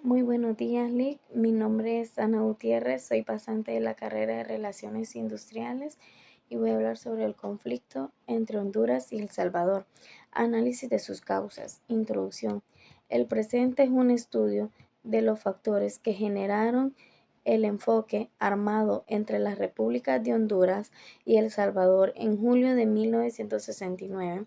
Muy buenos días, Lick. Mi nombre es Ana Gutiérrez, soy pasante de la carrera de Relaciones Industriales y voy a hablar sobre el conflicto entre Honduras y El Salvador. Análisis de sus causas. Introducción. El presente es un estudio de los factores que generaron el enfoque armado entre las repúblicas de Honduras y El Salvador en julio de 1969.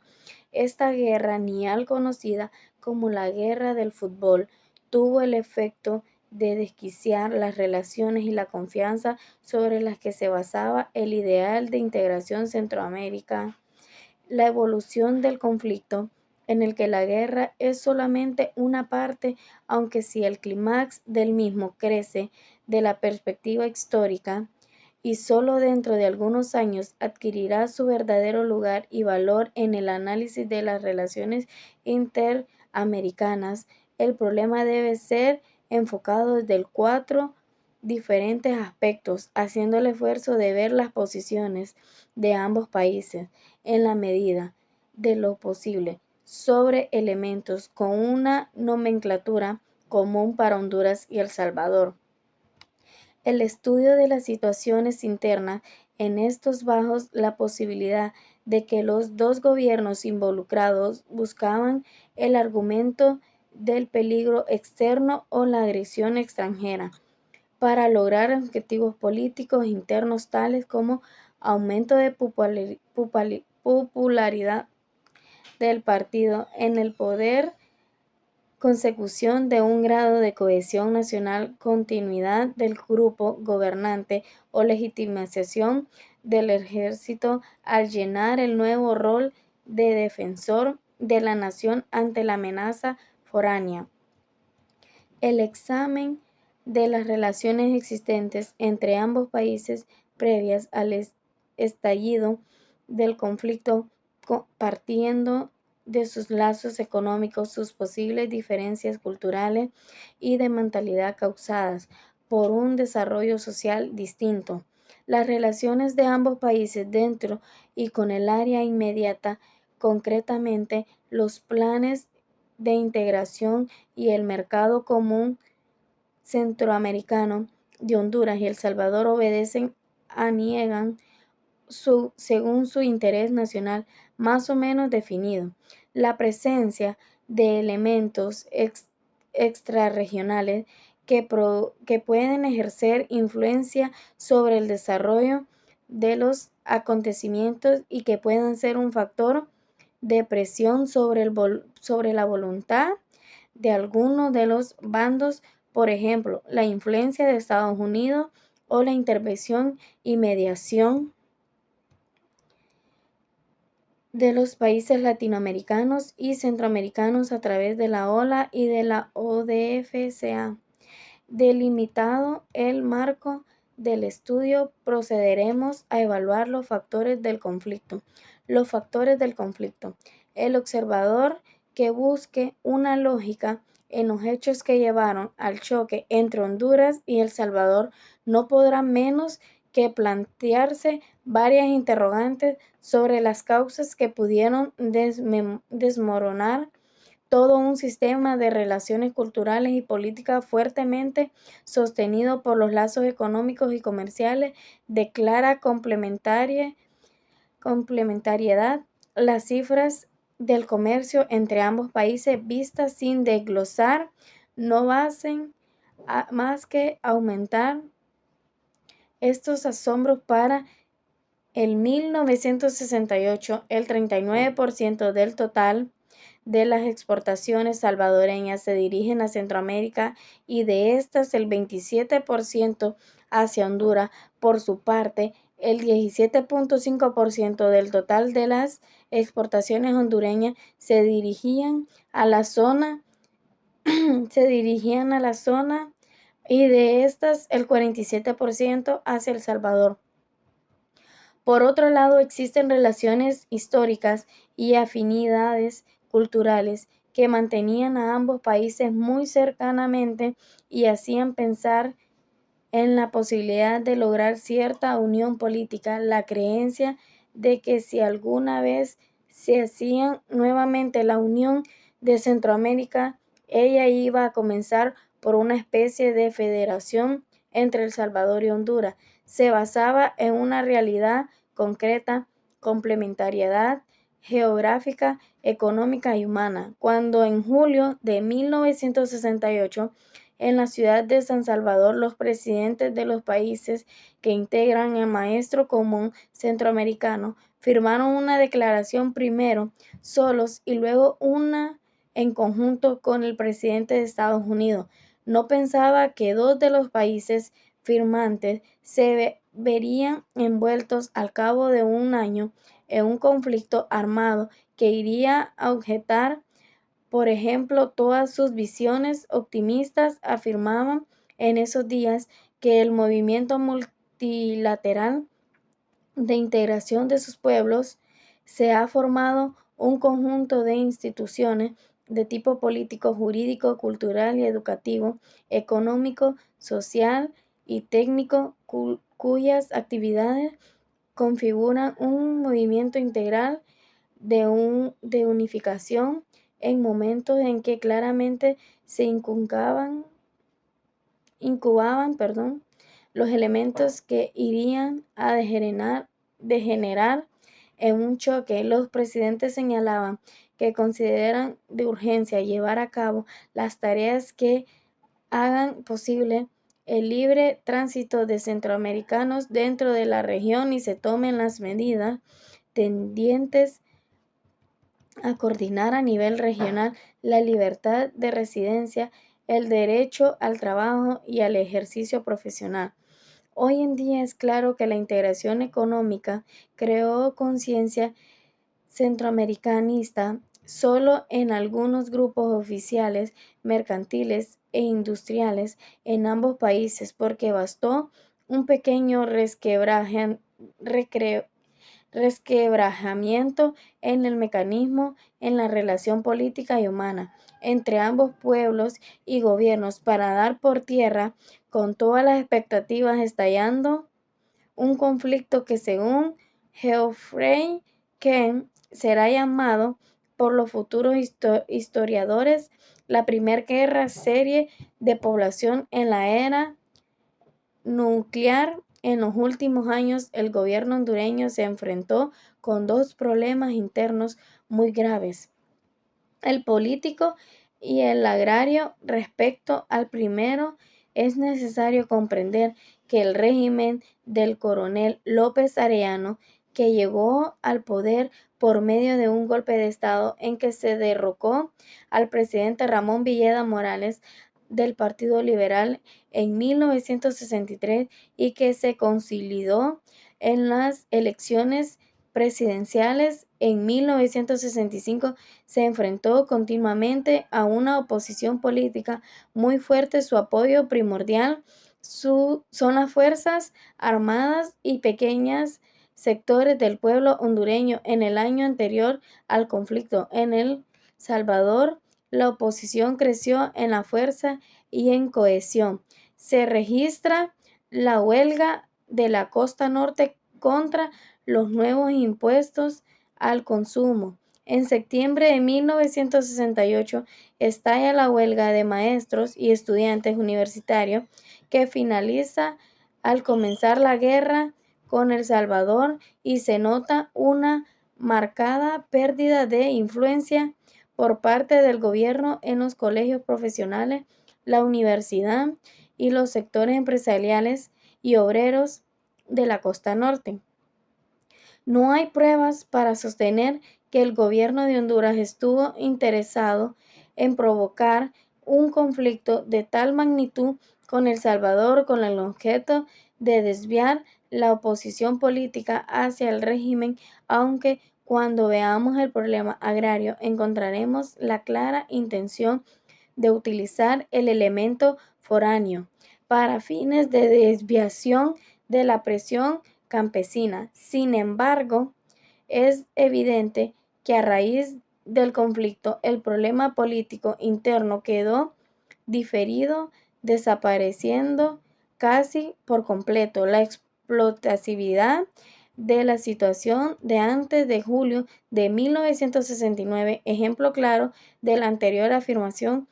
Esta guerra, ni al conocida como la Guerra del Fútbol, tuvo el efecto de desquiciar las relaciones y la confianza sobre las que se basaba el ideal de integración Centroamérica. La evolución del conflicto, en el que la guerra es solamente una parte, aunque si el clímax del mismo crece de la perspectiva histórica, y solo dentro de algunos años adquirirá su verdadero lugar y valor en el análisis de las relaciones interamericanas. El problema debe ser enfocado desde cuatro diferentes aspectos, haciendo el esfuerzo de ver las posiciones de ambos países en la medida de lo posible sobre elementos con una nomenclatura común para Honduras y El Salvador. El estudio de las situaciones internas en estos bajos la posibilidad de que los dos gobiernos involucrados buscaban el argumento del peligro externo o la agresión extranjera para lograr objetivos políticos internos tales como aumento de popularidad del partido en el poder, consecución de un grado de cohesión nacional, continuidad del grupo gobernante o legitimización del ejército al llenar el nuevo rol de defensor de la nación ante la amenaza foránea. El examen de las relaciones existentes entre ambos países previas al estallido del conflicto, partiendo de sus lazos económicos, sus posibles diferencias culturales y de mentalidad causadas por un desarrollo social distinto. Las relaciones de ambos países dentro y con el área inmediata, concretamente los planes de integración y el mercado común centroamericano de Honduras y El Salvador obedecen a niegan según su interés nacional más o menos definido. La presencia de elementos extrarregionales que pueden ejercer influencia sobre el desarrollo de los acontecimientos y que puedan ser un factor de presión sobre la voluntad de alguno de los bandos, por ejemplo, la influencia de Estados Unidos o la intervención y mediación de los países latinoamericanos y centroamericanos a través de la OLA y de la ODFCA. Delimitado el marco del estudio, procederemos a evaluar los factores del conflicto. Los factores del conflicto. El observador que busque una lógica en los hechos que llevaron al choque entre Honduras y El Salvador no podrá menos que plantearse varias interrogantes sobre las causas que pudieron desmoronar todo un sistema de relaciones culturales y políticas fuertemente sostenido por los lazos económicos y comerciales de clara complementariedad. Las cifras del comercio entre ambos países vistas sin desglosar no hacen más que aumentar estos asombros. Para el 1968, el 39% del total de las exportaciones salvadoreñas se dirigen a Centroamérica y de estas el 27% hacia Honduras. Por su parte, el 17.5% del total de las exportaciones hondureñas se dirigían a la zona y de estas el 47% hacia El Salvador. Por otro lado, existen relaciones históricas y afinidades culturales que mantenían a ambos países muy cercanamente y hacían pensar en la posibilidad de lograr cierta unión política. La creencia de que si alguna vez se hacía nuevamente la unión de Centroamérica ella iba a comenzar por una especie de federación entre El Salvador y Honduras. Se basaba en una realidad concreta, complementariedad geográfica, económica y humana, cuando en julio de 1968, en la ciudad de San Salvador, los presidentes de los países que integran el Maestro Común Centroamericano firmaron una declaración primero solos y luego una en conjunto con el presidente de Estados Unidos. No pensaba que dos de los países firmantes se verían envueltos al cabo de un año en un conflicto armado que iría a objetar, por ejemplo, todas sus visiones optimistas. Afirmaban en esos días que el movimiento multilateral de integración de sus pueblos se ha formado un conjunto de instituciones de tipo político, jurídico, cultural y educativo, económico, social y técnico, cuyas actividades configuran un movimiento integral de unificación en momentos en que claramente se incubaban los elementos que irían a degenerar en un choque. Los presidentes señalaban que consideran de urgencia llevar a cabo las tareas que hagan posible el libre tránsito de centroamericanos dentro de la región y se tomen las medidas tendientes a coordinar a nivel regional la libertad de residencia, el derecho al trabajo y al ejercicio profesional. Hoy en día es claro que la integración económica creó conciencia centroamericanista solo en algunos grupos oficiales, mercantiles e industriales en ambos países, porque bastó un pequeño resquebrajamiento en el mecanismo en la relación política y humana entre ambos pueblos y gobiernos para dar por tierra, con todas las expectativas estallando, un conflicto que según Geoffrey Ken será llamado por los futuros historiadores la primera guerra seria de población en la era nuclear. En los últimos años, el gobierno hondureño se enfrentó con dos problemas internos muy graves: el político y el agrario. Respecto al primero, es necesario comprender que el régimen del coronel López Arellano, que llegó al poder por medio de un golpe de Estado en que se derrocó al presidente Ramón Villeda Morales del Partido Liberal en 1963 y que se consolidó en las elecciones presidenciales en 1965, se enfrentó continuamente a una oposición política muy fuerte. Su apoyo primordial son las Fuerzas Armadas y pequeños sectores del pueblo hondureño. En el año anterior al conflicto en El Salvador, la oposición creció en la fuerza y en cohesión. Se registra la huelga de la costa norte contra los nuevos impuestos al consumo. En septiembre de 1968 estalla la huelga de maestros y estudiantes universitarios, que finaliza al comenzar la guerra con El Salvador, y se nota una marcada pérdida de influencia por parte del gobierno en los colegios profesionales, la universidad y los sectores empresariales y obreros de la costa norte. No hay pruebas para sostener que el gobierno de Honduras estuvo interesado en provocar un conflicto de tal magnitud con El Salvador con el objeto de desviar la oposición política hacia el régimen, aunque cuando veamos el problema agrario encontraremos la clara intención de utilizar el elemento foráneo para fines de desviación de la presión campesina. Sin embargo, es evidente que a raíz del conflicto el problema político interno quedó diferido, desapareciendo casi por completo la explotasividad de la situación de antes de julio de 1969, ejemplo claro de la anterior afirmación,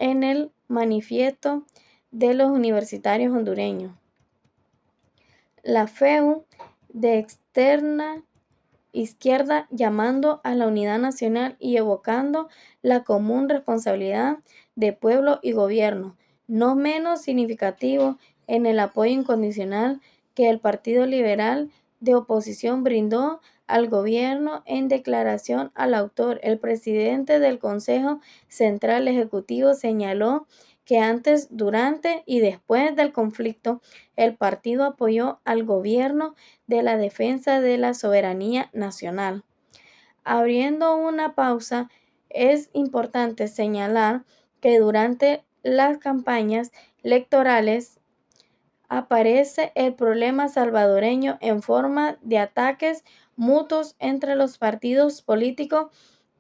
en el manifiesto de los universitarios hondureños. La FEU de externa izquierda llamando a la unidad nacional y evocando la común responsabilidad de pueblo y gobierno, no menos significativo en el apoyo incondicional que el Partido Liberal de oposición brindó al gobierno en declaración al autor. El presidente del Consejo Central Ejecutivo señaló que antes, durante y después del conflicto, el partido apoyó al gobierno de la defensa de la soberanía nacional. Abriendo una pausa, es importante señalar que durante las campañas electorales aparece el problema salvadoreño en forma de ataques mutuos entre los partidos políticos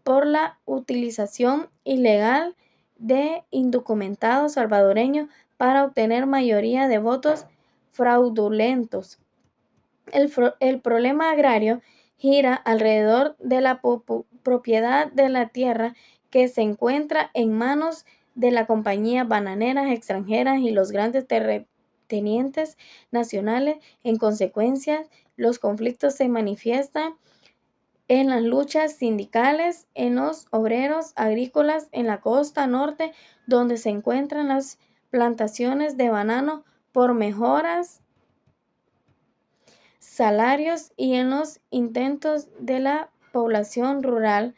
por la utilización ilegal de indocumentados salvadoreños para obtener mayoría de votos fraudulentos. El problema agrario gira alrededor de la propiedad de la tierra que se encuentra en manos de las compañías bananeras extranjeras y los grandes terratenientes nacionales. En consecuencia, los conflictos se manifiestan en las luchas sindicales, en los obreros agrícolas en la costa norte, donde se encuentran las plantaciones de banano por mejoras salarios y en los intentos de la población rural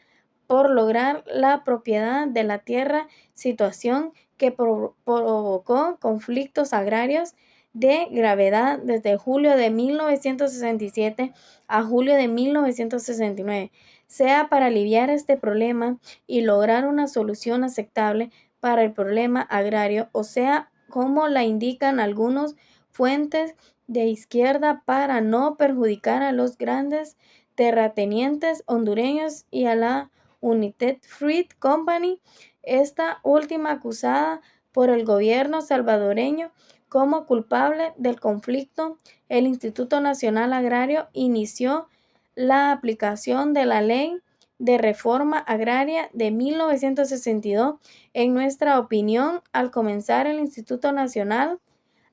por lograr la propiedad de la tierra, situación que provocó conflictos agrarios de gravedad desde julio de 1967 a julio de 1969, sea para aliviar este problema y lograr una solución aceptable para el problema agrario, o sea, como la indican algunos fuentes de izquierda para no perjudicar a los grandes terratenientes hondureños y a la United Fruit Company, esta última acusada por el gobierno salvadoreño como culpable del conflicto. El Instituto Nacional Agrario inició la aplicación de la Ley de Reforma Agraria de 1962. En nuestra opinión, al comenzar el Instituto Nacional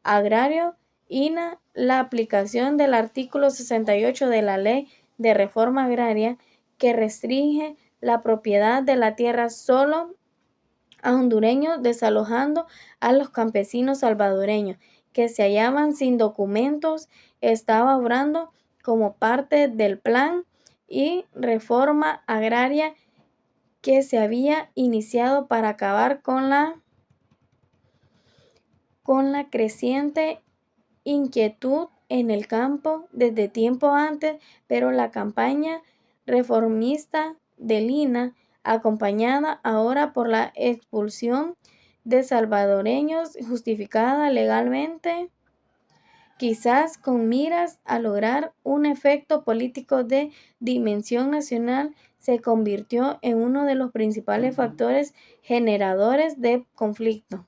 Agrario INA la aplicación del artículo 68 de la Ley de Reforma Agraria que restringe la propiedad de la tierra solo a hondureños, desalojando a los campesinos salvadoreños que se hallaban sin documentos, estaba obrando como parte del plan y reforma agraria que se había iniciado para acabar con la creciente inquietud en el campo desde tiempo antes, pero la campaña reformista de Lina, acompañada ahora por la expulsión de salvadoreños justificada legalmente, quizás con miras a lograr un efecto político de dimensión nacional, se convirtió en uno de los principales factores generadores de conflicto.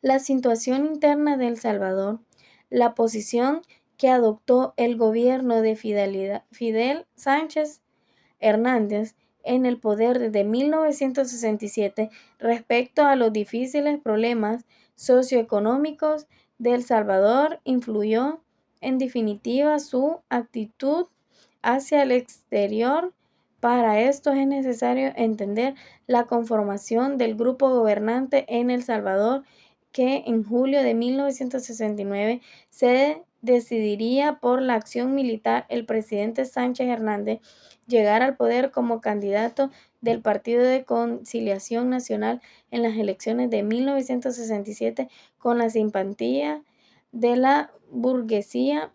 La situación interna de El Salvador, la posición que adoptó el gobierno de Fidel Sánchez Hernández en el poder desde 1967 respecto a los difíciles problemas socioeconómicos de El Salvador influyó en definitiva su actitud hacia el exterior. Para esto es necesario entender la conformación del grupo gobernante en El Salvador, que en julio de 1969 se decidiría por la acción militar. El presidente Sánchez Hernández llegar al poder como candidato del Partido de Conciliación Nacional en las elecciones de 1967 con la simpatía de la burguesía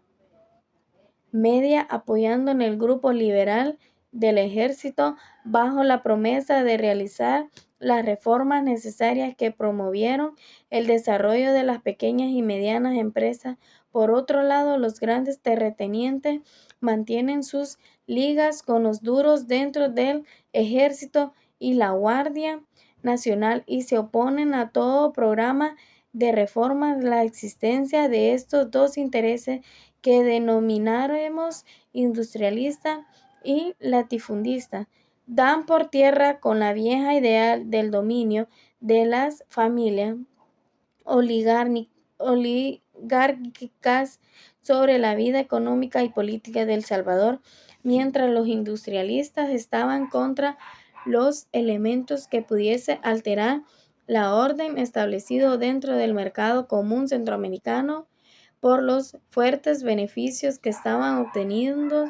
media, apoyando en el grupo liberal del ejército bajo la promesa de realizar las reformas necesarias que promovieron el desarrollo de las pequeñas y medianas empresas. Por otro lado, los grandes terratenientes mantienen sus ligas con los duros dentro del ejército y la Guardia Nacional y se oponen a todo programa de reformas. La existencia de estos dos intereses que denominaremos industrialista y latifundista dan por tierra con la vieja idea del dominio de las familias oligárquicas sobre la vida económica y política de El Salvador, mientras los industrialistas estaban contra los elementos que pudiese alterar la orden establecido dentro del mercado común centroamericano por los fuertes beneficios que estaban obteniendo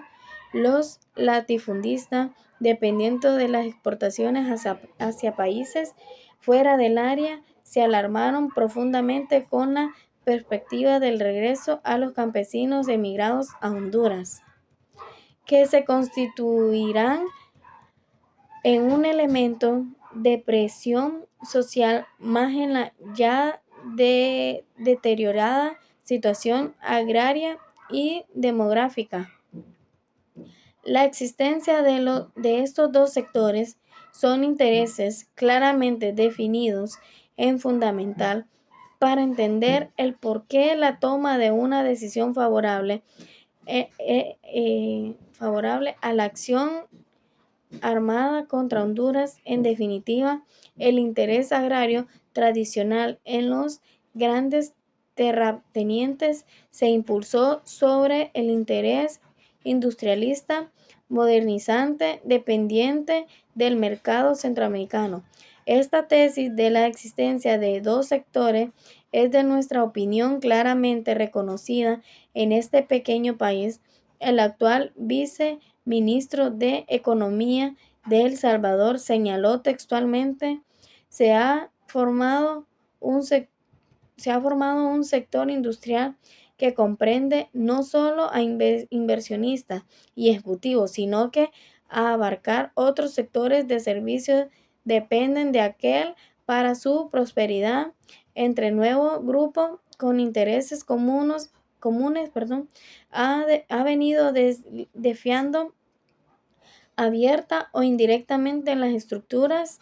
los latifundistas, dependiendo de las exportaciones hacia países fuera del área, se alarmaron profundamente con la perspectiva del regreso a los campesinos emigrados a Honduras, que se constituirán en un elemento de presión social más en la ya deteriorada situación agraria y demográfica. La existencia de estos dos sectores son intereses claramente definidos en fundamental para entender el porqué la toma de una decisión favorable a la acción armada contra Honduras. En definitiva, el interés agrario tradicional en los grandes terratenientes se impulsó sobre el interés industrialista, modernizante, dependiente del mercado centroamericano. Esta tesis de la existencia de dos sectores es, de nuestra opinión, claramente reconocida en este pequeño país. El actual viceministro de Economía de El Salvador señaló textualmente: se ha formado un sector industrial que comprende no solo a inversionistas y ejecutivos, sino que a abarcar otros sectores de servicios dependen de aquel para su prosperidad. Entre nuevo grupo con intereses comunes, ha venido desafiando abierta o indirectamente en las estructuras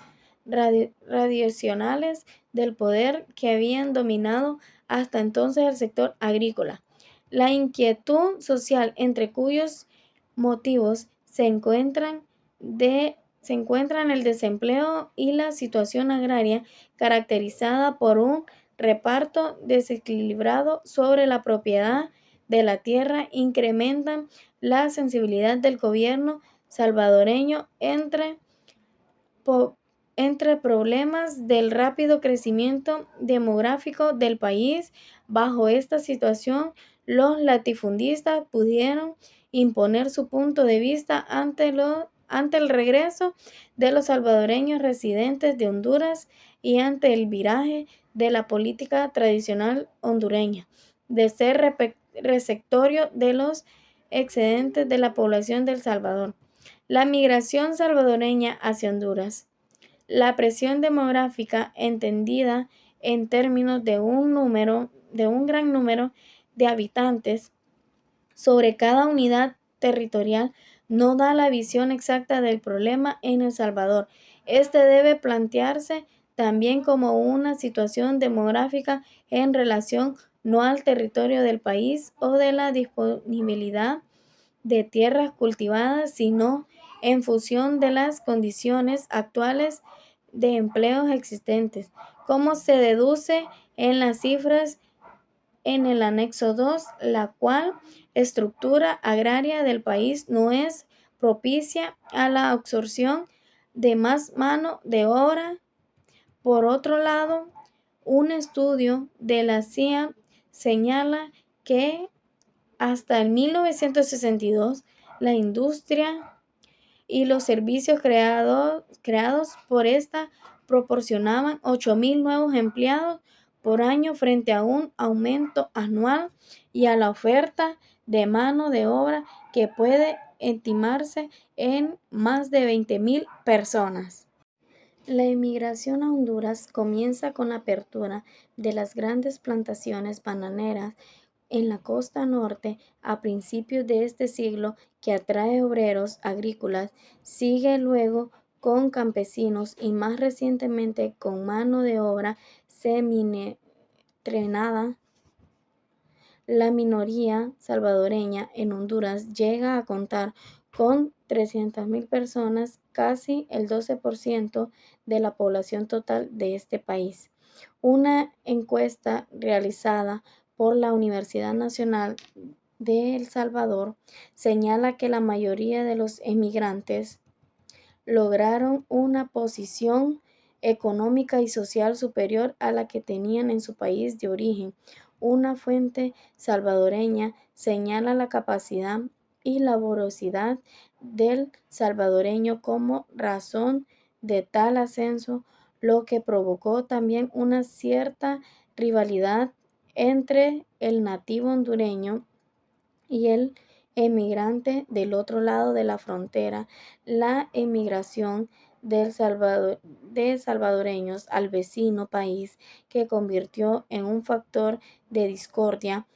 tradicionales del poder que habían dominado hasta entonces el sector agrícola. La inquietud social, entre cuyos motivos se encuentran el desempleo y la situación agraria caracterizada por un reparto desequilibrado sobre la propiedad de la tierra, incrementan la sensibilidad del gobierno salvadoreño entre problemas del rápido crecimiento demográfico del país. Bajo esta situación, los latifundistas pudieron imponer su punto de vista ante el regreso de los salvadoreños residentes de Honduras y ante el viraje de la política tradicional hondureña de ser receptorio de los excedentes de la población de El Salvador. La migración salvadoreña hacia Honduras. La presión demográfica, entendida en términos de un gran número de habitantes sobre cada unidad territorial, no da la visión exacta del problema en El Salvador. Este debe plantearse también como una situación demográfica en relación no al territorio del país o de la disponibilidad de tierras cultivadas, sino en función de las condiciones actuales de empleos existentes, como se deduce en las cifras en el anexo 2, la cual estructura agraria del país no es propicia a la absorción de más mano de obra. Por otro lado, un estudio de la CIA señala que hasta el 1962 la industria y los servicios creados por esta proporcionaban 8,000 nuevos empleados por año frente a un aumento anual y a la oferta de mano de obra que puede estimarse en más de 20,000 personas. La emigración a Honduras comienza con la apertura de las grandes plantaciones bananeras en la costa norte a principios de este siglo, que atrae obreros agrícolas, sigue luego con campesinos y más recientemente con mano de obra semi-entrenada. La minoría salvadoreña en Honduras llega a contar con 300.000 personas, casi el 12% de la población total de este país. Una encuesta realizada por la Universidad Nacional de El Salvador señala que la mayoría de los emigrantes lograron una posición económica y social superior a la que tenían en su país de origen. Una fuente salvadoreña señala la capacidad y laboriosidad del salvadoreño como razón de tal ascenso, lo que provocó también una cierta rivalidad entre el nativo hondureño y el emigrante del otro lado de la frontera. La emigración de salvadoreños al vecino país que convirtió en un factor de discordia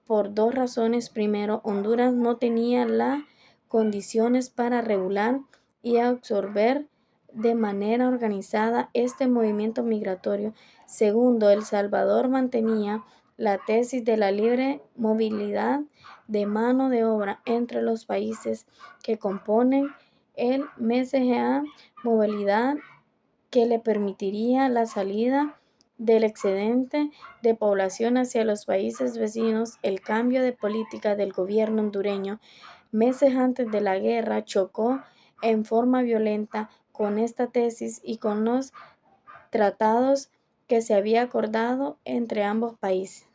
por dos razones. Primero, Honduras no tenía las condiciones para regular y absorber de manera organizada este movimiento migratorio. Segundo, El Salvador mantenía la tesis de la libre movilidad de mano de obra entre los países que componen el MCGA, movilidad que le permitiría la salida del excedente de población hacia los países vecinos. El cambio de política del gobierno hondureño meses antes de la guerra chocó en forma violenta con esta tesis y con los tratados que se había acordado entre ambos países.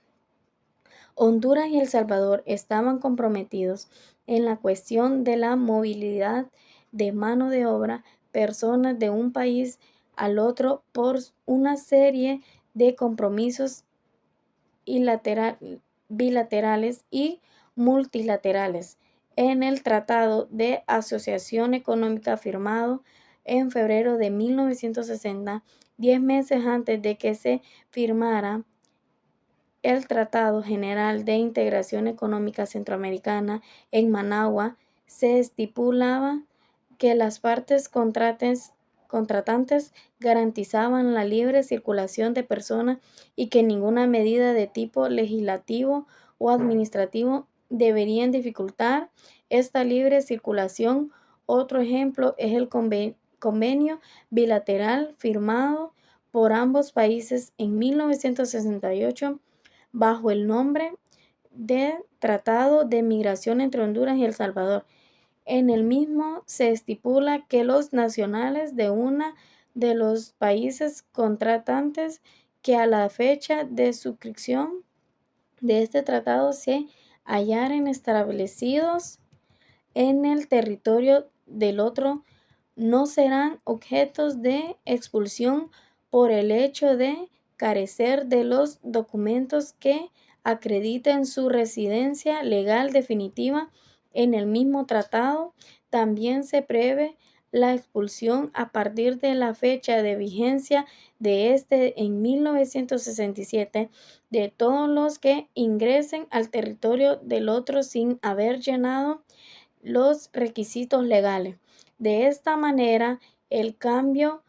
Honduras y El Salvador estaban comprometidos en la cuestión de la movilidad de mano de obra, personas de un país al otro por una serie de compromisos bilaterales y multilaterales. En el Tratado de Asociación Económica firmado en febrero de 1960, 10 meses antes de que se firmara el Tratado General de Integración Económica Centroamericana en Managua, se estipulaba que las partes contratantes garantizaban la libre circulación de personas y que ninguna medida de tipo legislativo o administrativo deberían dificultar esta libre circulación. Otro ejemplo es el convenio bilateral firmado por ambos países en 1968 bajo el nombre de Tratado de Migración entre Honduras y El Salvador. En el mismo se estipula que los nacionales de uno de los países contratantes que a la fecha de suscripción de este tratado se hallaren establecidos en el territorio del otro no serán objetos de expulsión por el hecho de carecer de los documentos que acrediten su residencia legal definitiva. En el mismo tratado también se prevé la expulsión a partir de la fecha de vigencia de este en 1967 de todos los que ingresen al territorio del otro sin haber llenado los requisitos legales. De esta manera, el cambio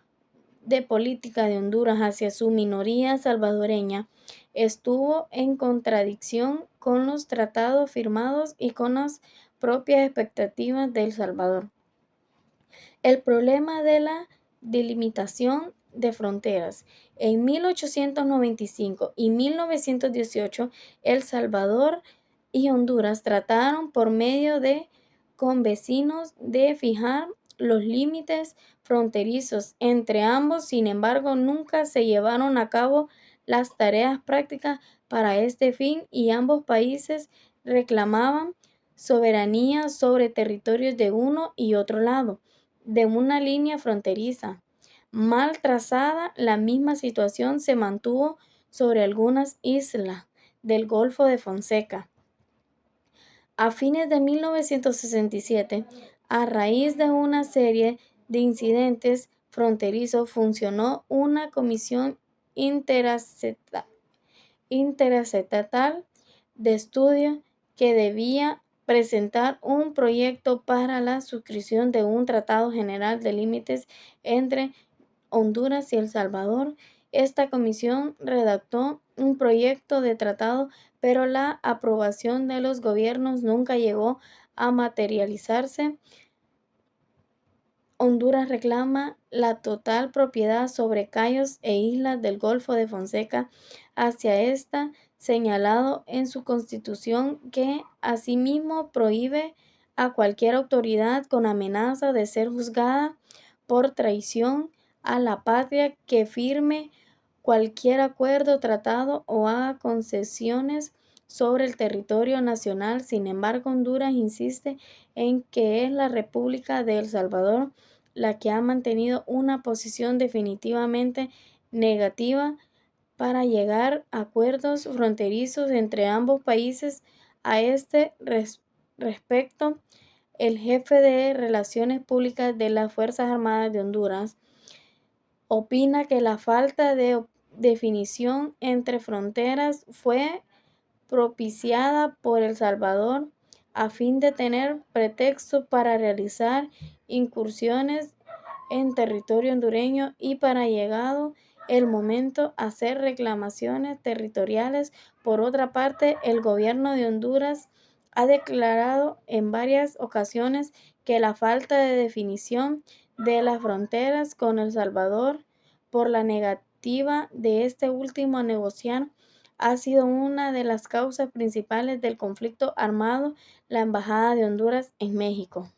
de política de Honduras hacia su minoría salvadoreña estuvo en contradicción con los tratados firmados y con las propias expectativas de El Salvador. El problema de la delimitación de fronteras. En 1895 y 1918, El Salvador y Honduras trataron por medio de convecinos de fijar los límites fronterizos entre ambos. Sin embargo, nunca se llevaron a cabo las tareas prácticas para este fin y ambos países reclamaban soberanía sobre territorios de uno y otro lado de una línea fronteriza mal trazada. La misma situación se mantuvo sobre algunas islas del Golfo de Fonseca. A fines de 1967, a raíz de una serie de incidentes fronterizos, funcionó una comisión interestatal de estudio que debía presentar un proyecto para la suscripción de un tratado general de límites entre Honduras y El Salvador. Esta comisión redactó un proyecto de tratado, pero la aprobación de los gobiernos nunca llegó a materializarse, Honduras reclama la total propiedad sobre cayos e islas del Golfo de Fonseca hacia esta, señalado en su constitución que asimismo prohíbe a cualquier autoridad con amenaza de ser juzgada por traición a la patria que firme cualquier acuerdo, tratado o haga concesiones sobre el territorio nacional. Sin embargo, Honduras insiste en que es la República de El Salvador la que ha mantenido una posición definitivamente negativa para llegar a acuerdos fronterizos entre ambos países. A este respecto, el jefe de Relaciones Públicas de las Fuerzas Armadas de Honduras opina que la falta de definición entre fronteras fue propiciada por El Salvador a fin de tener pretexto para realizar incursiones en territorio hondureño y para llegado el momento hacer reclamaciones territoriales. Por otra parte, el gobierno de Honduras ha declarado en varias ocasiones que la falta de definición de las fronteras con El Salvador por la negativa de este último a negociar ha sido una de las causas principales del conflicto armado. La Embajada de Honduras en México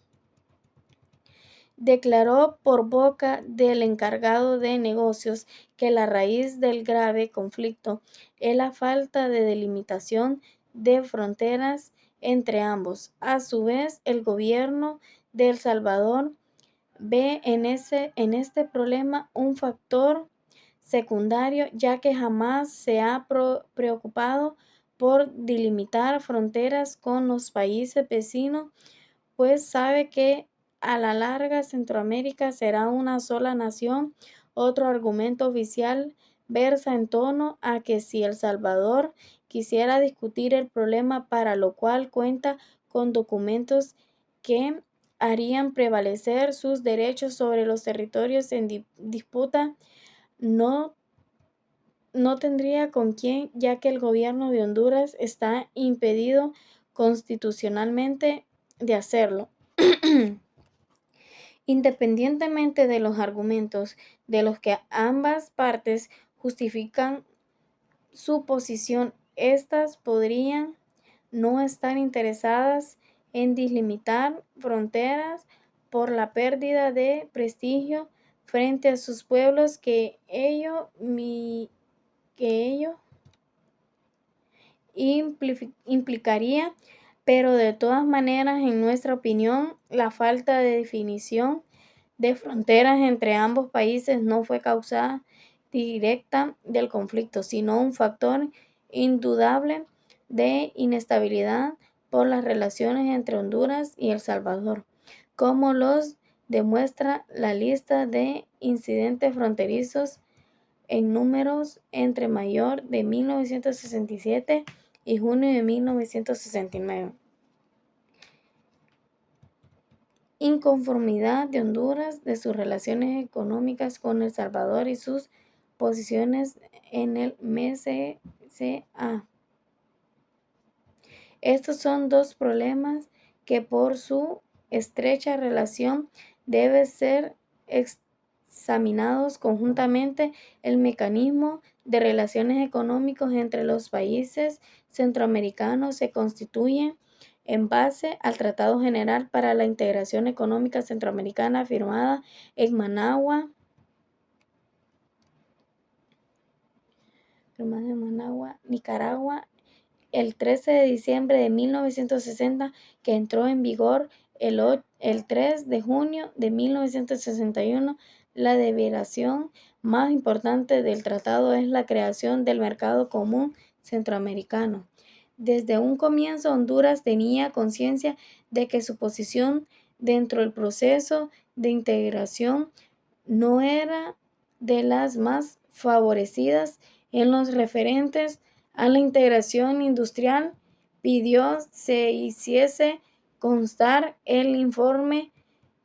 declaró por boca del encargado de negocios que la raíz del grave conflicto es la falta de delimitación de fronteras entre ambos. A su vez, el gobierno de El Salvador ve en este problema un factor secundario, ya que jamás se ha preocupado por delimitar fronteras con los países vecinos, pues sabe que a la larga Centroamérica será una sola nación. Otro argumento oficial versa en torno a que si El Salvador quisiera discutir el problema, para lo cual cuenta con documentos que harían prevalecer sus derechos sobre los territorios en disputa, no tendría con quién, ya que el gobierno de Honduras está impedido constitucionalmente de hacerlo. Independientemente de los argumentos de los que ambas partes justifican su posición, estas podrían no estar interesadas en delimitar fronteras por la pérdida de prestigio frente a sus pueblos que ello implicaría, pero de todas maneras, en nuestra opinión, la falta de definición de fronteras entre ambos países no fue causa directa del conflicto, sino un factor indudable de inestabilidad por las relaciones entre Honduras y El Salvador, como los demuestra la lista de incidentes fronterizos en números entre mayo de 1967 y junio de 1969. Inconformidad de Honduras de sus relaciones económicas con El Salvador y sus posiciones en el MCCA. Estos son dos problemas que por su estrecha relación deben ser examinados conjuntamente. El mecanismo de relaciones económicas entre los países centroamericanos se constituye en base al Tratado General para la Integración Económica Centroamericana firmada en Managua, Nicaragua, el 13 de diciembre de 1960, que entró en vigor el 3 de junio de 1961. La deliberación más importante del tratado es la creación del Mercado Común Centroamericano. Desde un comienzo, Honduras tenía conciencia de que su posición dentro del proceso de integración no era de las más favorecidas en los referentes a la integración industrial. Pidió se hiciese constar el informe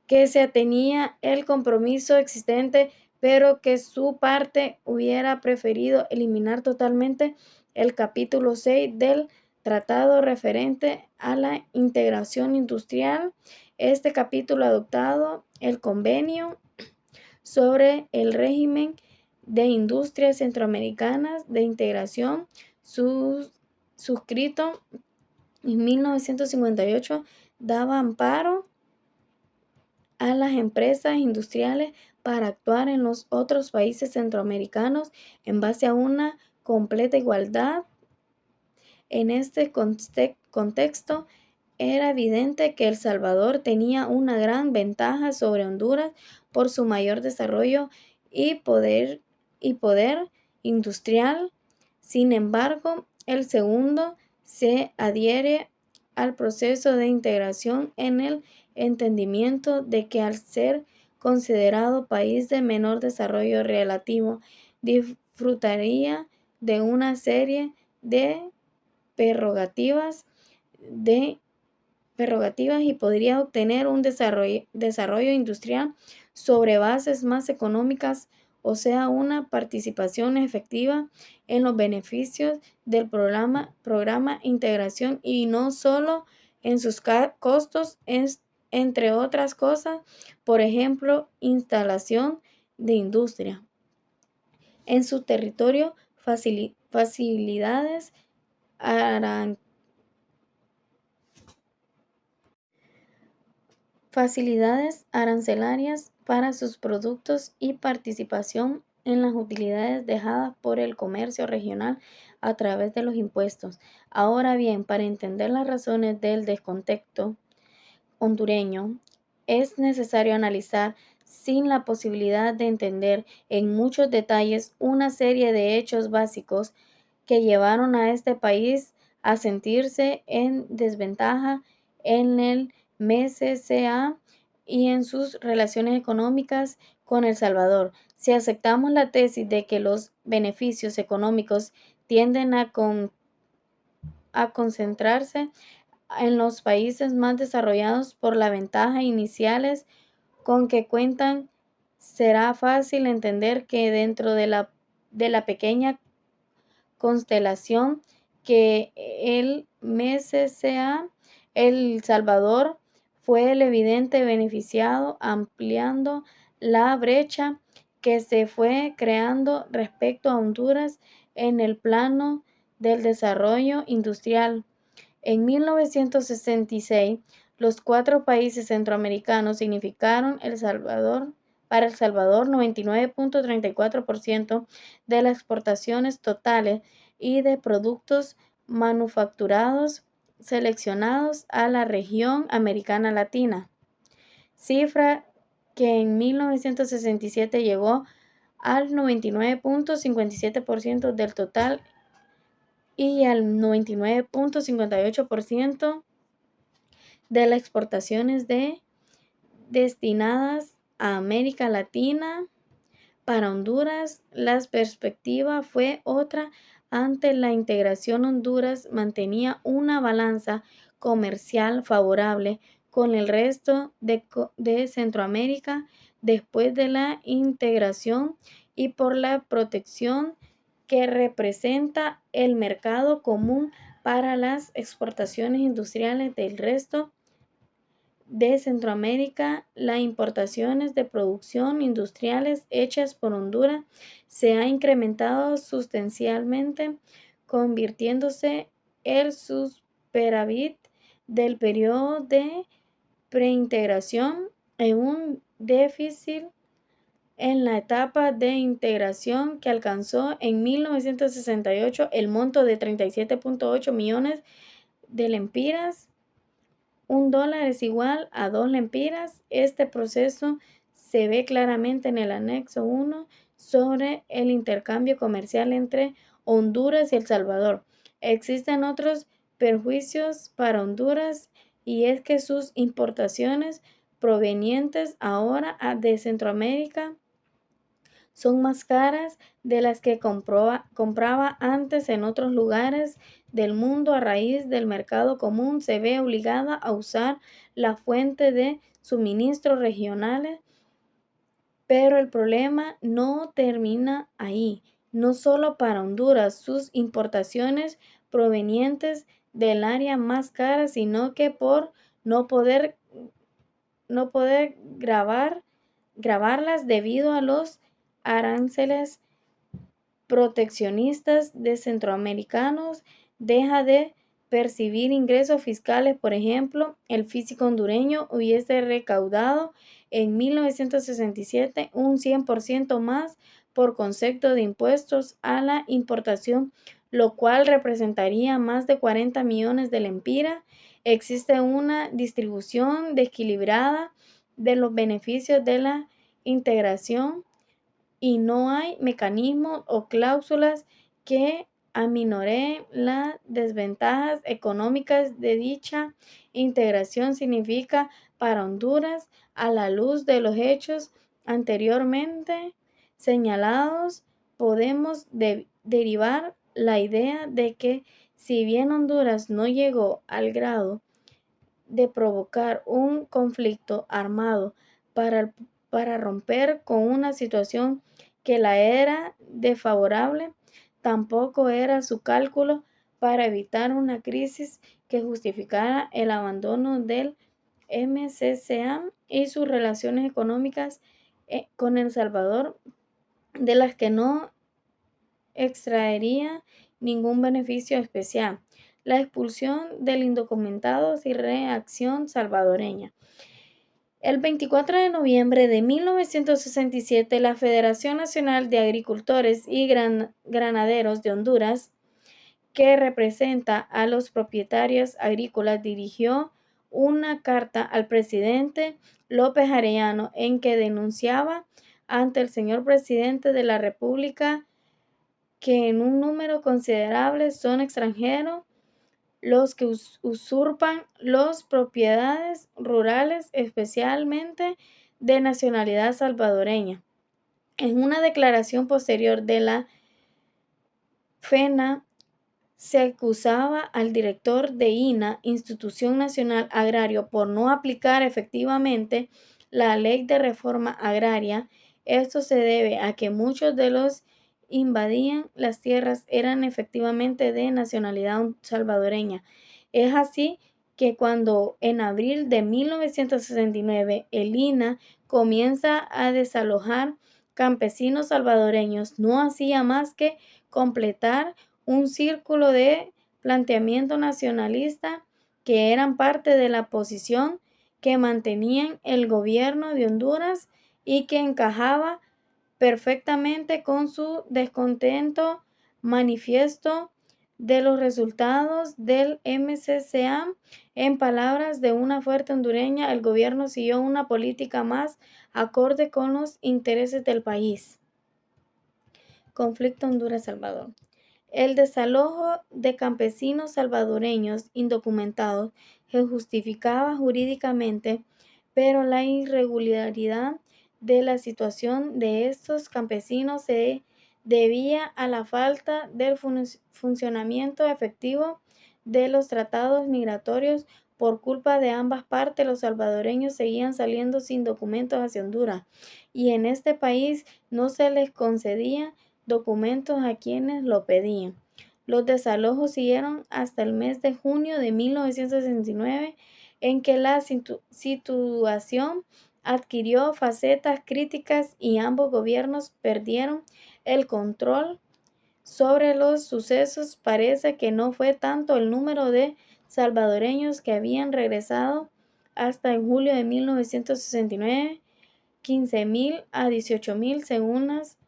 que se atenía el compromiso existente, pero que su parte hubiera preferido eliminar totalmente el capítulo 6 del tratado referente a la integración industrial. Este capítulo ha adoptado el convenio sobre el régimen de industrias centroamericanas de integración suscrito en 1958, daba amparo a las empresas industriales para actuar en los otros países centroamericanos en base a una completa igualdad. En este contexto, era evidente que El Salvador tenía una gran ventaja sobre Honduras por su mayor desarrollo y poder industrial. Sin embargo, el segundo se adhiere al proceso de integración en el entendimiento de que al ser considerado país de menor desarrollo relativo, disfrutaría de una serie de prerrogativas y podría obtener un desarrollo industrial sobre bases más económicas, o sea, una participación efectiva en los beneficios del programa integración y no solo en sus costos, entre otras cosas, por ejemplo, instalación de industria en su territorio, facilidades arancelarias para sus productos y participación en las utilidades dejadas por el comercio regional a través de los impuestos. Ahora bien, para entender las razones del descontento hondureño, es necesario analizar sin la posibilidad de entender en muchos detalles una serie de hechos básicos que llevaron a este país a sentirse en desventaja en el MCCA y en sus relaciones económicas con El Salvador. Si aceptamos la tesis de que los beneficios económicos tienden a concentrarse en los países más desarrollados por la ventaja iniciales con que cuentan, será fácil entender que dentro de la pequeña constelación que el MCCA, El Salvador fue el evidente beneficiado, ampliando la brecha que se fue creando respecto a Honduras en el plano del desarrollo industrial. En 1966, los 4 países centroamericanos significaron para El Salvador 99.34% de las exportaciones totales y de productos manufacturados seleccionados a la región americana latina, cifra que en 1967 llegó al 99.57% del total y al 99.58% de las exportaciones destinadas a América Latina. Para Honduras, la perspectiva fue otra. Ante la integración, Honduras mantenía una balanza comercial favorable con el resto de Centroamérica después de la integración y por la protección que representa el mercado común para las exportaciones industriales del resto de Centroamérica. Las importaciones de producción industriales hechas por Honduras se ha incrementado sustancialmente, convirtiéndose el superávit del periodo de preintegración en un déficit en la etapa de integración que alcanzó en 1968 el monto de 37.8 millones de lempiras. $1 es igual a 2 lempiras. Este proceso se ve claramente en el anexo 1 sobre el intercambio comercial entre Honduras y El Salvador. Existen otros perjuicios para Honduras y es que sus importaciones provenientes ahora de Centroamérica son más caras de las que compraba antes en otros lugares del mundo. A raíz del mercado común se ve obligada a usar la fuente de suministros regionales, pero el problema no termina ahí. No solo para Honduras, sus importaciones provenientes del área más cara, sino que por no poder grabarlas debido a los aranceles proteccionistas de centroamericanos, deja de percibir ingresos fiscales. Por ejemplo, el físico hondureño hubiese recaudado en 1967 un 100% más por concepto de impuestos a la importación, lo cual representaría más de 40 millones de lempiras. Existe una distribución desequilibrada de los beneficios de la integración y no hay mecanismos o cláusulas que aminoreen las desventajas económicas de dicha integración. Significa para Honduras, a la luz de los hechos anteriormente señalados, podemos derivar la idea de que si bien Honduras no llegó al grado de provocar un conflicto armado para, para romper con una situación que la era desfavorable, tampoco era su cálculo para evitar una crisis que justificara el abandono del MCCA y sus relaciones económicas con El Salvador, de las que no extraería ningún beneficio especial. La expulsión del indocumentado y reacción salvadoreña. El 24 de noviembre de 1967, la Federación Nacional de Agricultores y Ganaderos de Honduras, que representa a los propietarios agrícolas, dirigió una carta al presidente López Arellano en que denunciaba ante el señor presidente de la República que en un número considerable son extranjeros los que usurpan las propiedades rurales, especialmente de nacionalidad salvadoreña. En una declaración posterior de la FENA, se acusaba al director de INA, Institución Nacional Agrario, por no aplicar efectivamente la ley de reforma agraria. Esto se debe a que muchos de los invadían las tierras eran efectivamente de nacionalidad salvadoreña. Es así que cuando en abril de 1969 el INA comienza a desalojar campesinos salvadoreños, no hacía más que completar un círculo de planteamiento nacionalista que eran parte de la posición que mantenían el gobierno de Honduras y que encajaba perfectamente con su descontento manifiesto de los resultados del MCCA. En palabras de una fuerte hondureña, el gobierno siguió una política más acorde con los intereses del país. Conflicto Honduras-Salvador. El desalojo de campesinos salvadoreños indocumentados se justificaba jurídicamente, pero la irregularidad de la situación de estos campesinos se debía a la falta del funcionamiento efectivo de los tratados migratorios. Por culpa de ambas partes, los salvadoreños seguían saliendo sin documentos hacia Honduras, y en este país no se les concedía documentos a quienes lo pedían. Los desalojos siguieron hasta el mes de junio de 1969, en que la situación adquirió facetas críticas y ambos gobiernos perdieron el control sobre los sucesos. Parece que no fue tanto el número de salvadoreños que habían regresado hasta en julio de 1969, 15,000 a 18,000 según las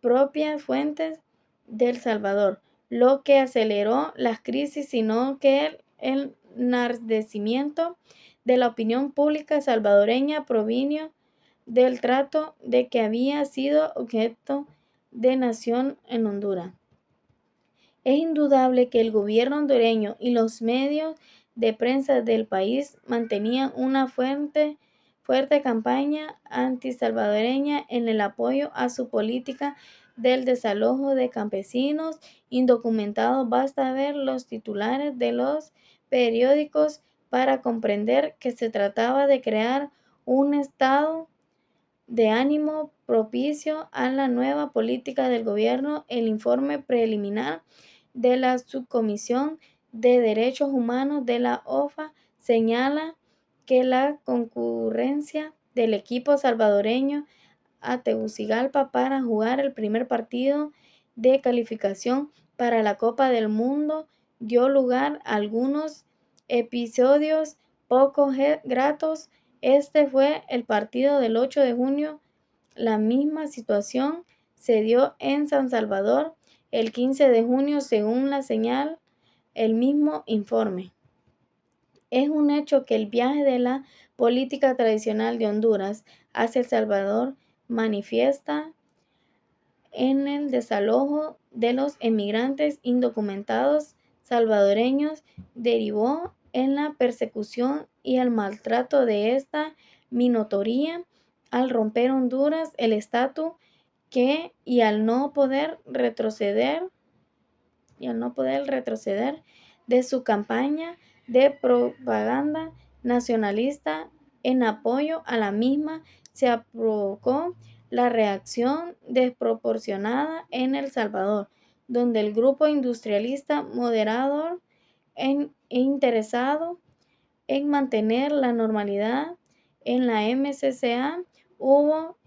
propias fuentes de El Salvador, lo que aceleró las crisis, sino que el enardecimiento de la opinión pública salvadoreña provino del trato de que había sido objeto de nación en Honduras. Es indudable que el gobierno hondureño y los medios de prensa del país mantenían una fuerte campaña antisalvadoreña en el apoyo a su política del desalojo de campesinos indocumentados. Basta ver los titulares de los periódicos para comprender que se trataba de crear un estado de ánimo propicio a la nueva política del gobierno. El informe preliminar de la Subcomisión de Derechos Humanos de la OFA señala que la concurrencia del equipo salvadoreño a Tegucigalpa para jugar el primer partido de calificación para la Copa del Mundo dio lugar a algunos episodios poco gratos. Este fue el partido del 8 de junio. La misma situación se dio en San Salvador el 15 de junio, según la señal el mismo informe. Es un hecho que el viaje de la política tradicional de Honduras hacia El Salvador manifiesta en el desalojo de los emigrantes indocumentados salvadoreños, derivó en la persecución y el maltrato de esta minoría al romper Honduras el estatus que y al no poder retroceder de su campaña de propaganda nacionalista en apoyo a la misma, se provocó la reacción desproporcionada en El Salvador, donde el grupo industrialista moderador e interesado en mantener la normalidad en la MCCA hubo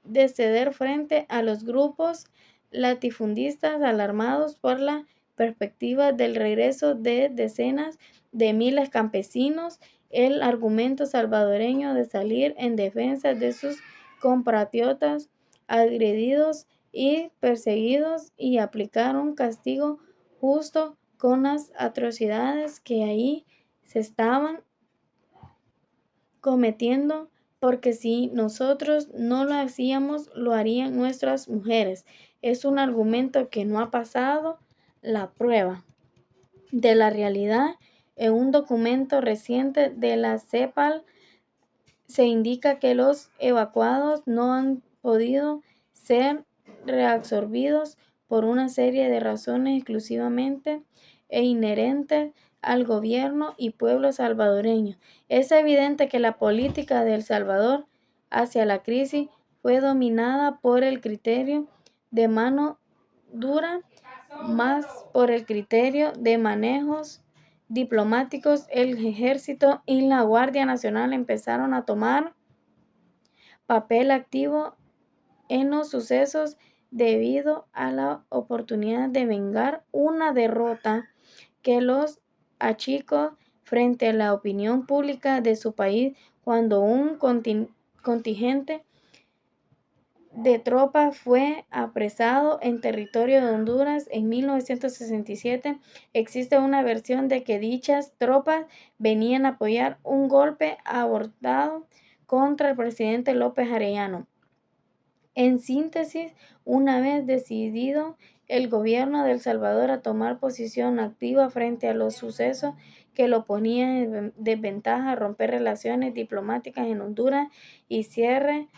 de ceder frente a los grupos latifundistas alarmados por la perspectiva del regreso de decenas de miles campesinos. El argumento salvadoreño de salir en defensa de sus compatriotas agredidos y perseguidos y aplicar un castigo justo con las atrocidades que ahí se estaban cometiendo, porque si nosotros no lo hacíamos, lo harían nuestras mujeres. Es un argumento que no ha pasado la prueba de la realidad. En un documento reciente de la CEPAL se indica que los evacuados no han podido ser reabsorbidos por una serie de razones exclusivamente e inherentes al gobierno y pueblo salvadoreño. Es evidente que la política de El Salvador hacia la crisis fue dominada por el criterio de mano dura, más por el criterio de manejos diplomáticos. El ejército y la Guardia Nacional empezaron a tomar papel activo en los sucesos debido a la oportunidad de vengar una derrota que los achicó frente a la opinión pública de su país cuando un contingente de tropas fue apresado en territorio de Honduras en 1967. Existe una versión de que dichas tropas venían a apoyar un golpe abortado contra el presidente López Arellano. En síntesis, una vez decidido el gobierno de El Salvador a tomar posición activa frente a los sucesos que lo ponían en desventaja, romper relaciones diplomáticas en Honduras y cierre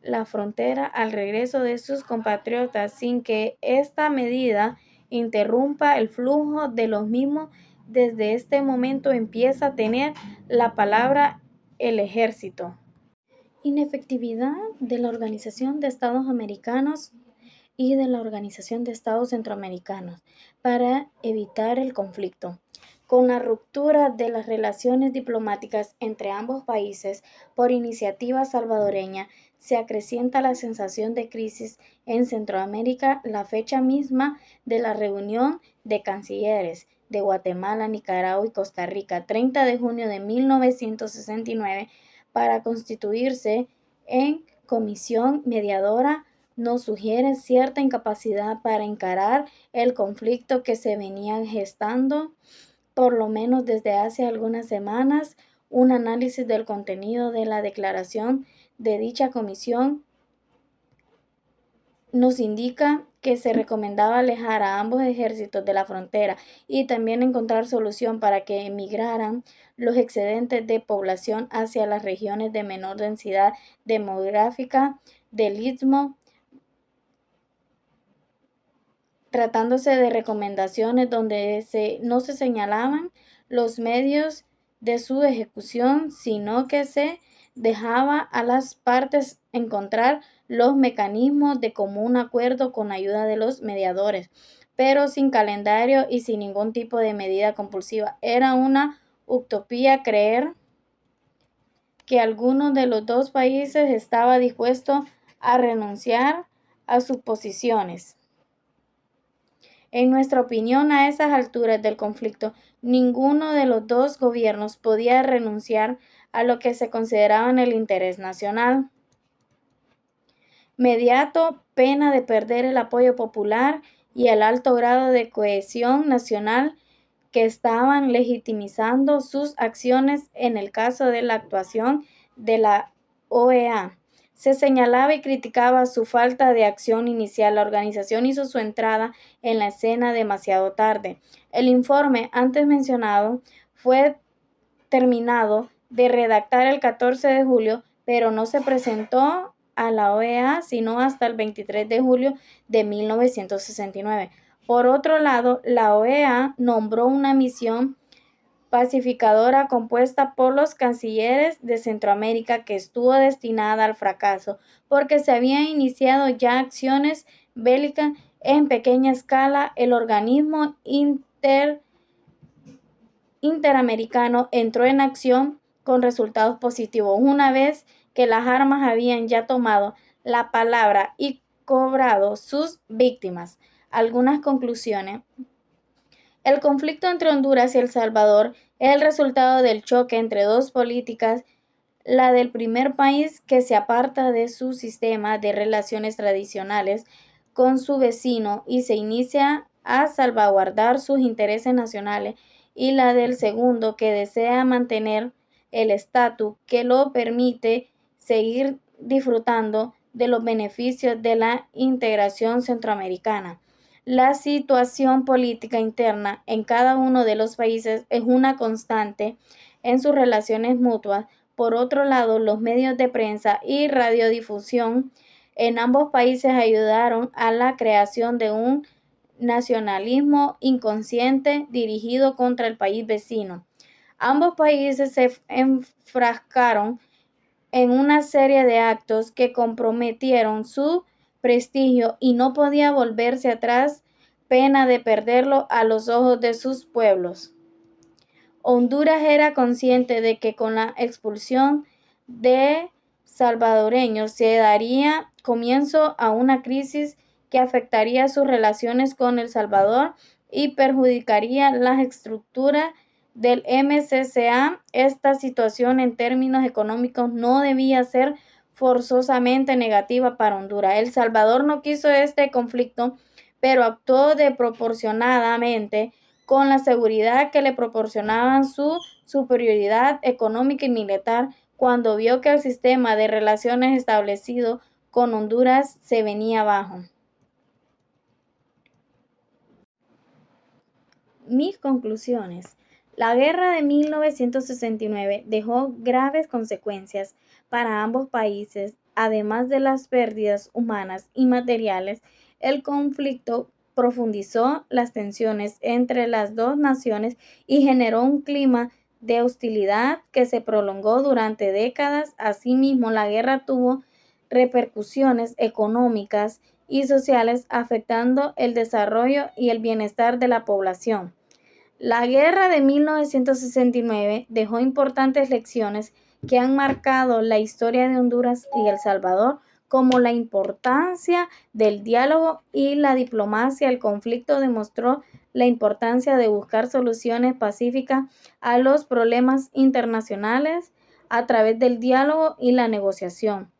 la frontera al regreso de sus compatriotas sin que esta medida interrumpa el flujo de los mismos. Desde este momento empieza a tener la palabra el ejército. Inefectividad de la Organización de Estados Americanos y de la Organización de Estados Centroamericanos para evitar el conflicto. Con la ruptura de las relaciones diplomáticas entre ambos países por iniciativa salvadoreña, se acrecienta la sensación de crisis en Centroamérica. La fecha misma de la reunión de cancilleres de Guatemala, Nicaragua y Costa Rica, 30 de junio de 1969, para constituirse en comisión mediadora, nos sugiere cierta incapacidad para encarar el conflicto que se venía gestando por lo menos desde hace algunas semanas. Un análisis del contenido de la declaración de dicha comisión nos indica que se recomendaba alejar a ambos ejércitos de la frontera y también encontrar solución para que emigraran los excedentes de población hacia las regiones de menor densidad demográfica del Istmo, tratándose de recomendaciones donde no se señalaban los medios de su ejecución, sino que se dejaba a las partes encontrar los mecanismos de común acuerdo con ayuda de los mediadores. pero sin calendario y sin ningún tipo de medida compulsiva. Era una utopía creer que alguno de los dos países estaba dispuesto a renunciar a sus posiciones. En nuestra opinión, a esas alturas del conflicto, ninguno de los dos gobiernos podía renunciar a lo que se consideraba en el interés nacional mediato, pena de perder el apoyo popular y el alto grado de cohesión nacional que estaban legitimizando sus acciones en el caso de la actuación de la OEA. Se señalaba y criticaba su falta de acción inicial. La organización hizo su entrada en la escena demasiado tarde. El informe antes mencionado fue terminado de redactar el 14 de julio, pero no se presentó a la OEA sino hasta el 23 de julio de 1969. Por otro lado, la OEA nombró una misión pacificadora compuesta por los cancilleres de Centroamérica que estuvo destinada al fracaso porque se habían iniciado ya acciones bélicas en pequeña escala. El organismo interamericano entró en acción con resultados positivos una vez que las armas habían ya tomado la palabra y cobrado sus víctimas. Algunas conclusiones. El conflicto entre Honduras y El Salvador es el resultado del choque entre dos políticas, la del primer país que se aparta de su sistema de relaciones tradicionales con su vecino y se inicia a salvaguardar sus intereses nacionales, y la del segundo que desea mantener el estatus que lo permite seguir disfrutando de los beneficios de la integración centroamericana. La situación política interna en cada uno de los países es una constante en sus relaciones mutuas. Por otro lado, los medios de prensa y radiodifusión en ambos países ayudaron a la creación de un nacionalismo inconsciente dirigido contra el país vecino. Ambos países se enfrascaron en una serie de actos que comprometieron su prestigio y no podía volverse atrás, pena de perderlo a los ojos de sus pueblos. Honduras era consciente de que con la expulsión de salvadoreños se daría comienzo a una crisis que afectaría sus relaciones con El Salvador y perjudicaría las estructuras del MCCA. Esta situación en términos económicos no debía ser forzosamente negativa para Honduras. El Salvador no quiso este conflicto, pero actuó desproporcionadamente con la seguridad que le proporcionaban su superioridad económica y militar cuando vio que el sistema de relaciones establecido con Honduras se venía abajo. Mis conclusiones. La guerra de 1969 dejó graves consecuencias para ambos países. Además de las pérdidas humanas y materiales, el conflicto profundizó las tensiones entre las dos naciones y generó un clima de hostilidad que se prolongó durante décadas. Asimismo, la guerra tuvo repercusiones económicas y sociales afectando el desarrollo y el bienestar de la población. La guerra de 1969 dejó importantes lecciones que han marcado la historia de Honduras y El Salvador, como la importancia del diálogo y la diplomacia. El conflicto demostró la importancia de buscar soluciones pacíficas a los problemas internacionales a través del diálogo y la negociación.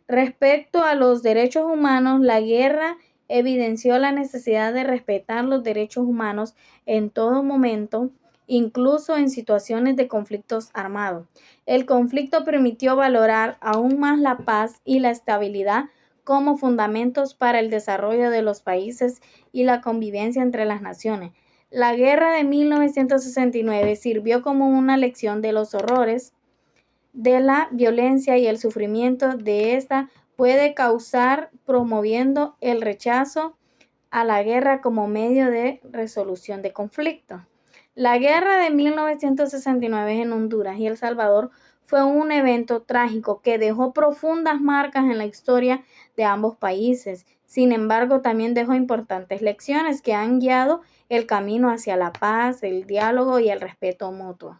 Respecto a los derechos humanos, la guerra evidenció la necesidad de respetar los derechos humanos en todo momento, incluso en situaciones de conflictos armados. El conflicto permitió valorar aún más la paz y la estabilidad como fundamentos para el desarrollo de los países y la convivencia entre las naciones. La guerra de 1969 sirvió como una lección de los horrores de la violencia y el sufrimiento de esta puede causar, promoviendo el rechazo a la guerra como medio de resolución de conflictos. La guerra de 1969 en Honduras y El Salvador fue un evento trágico que dejó profundas marcas en la historia de ambos países. Sin embargo, también dejó importantes lecciones que han guiado el camino hacia la paz, el diálogo y el respeto mutuo.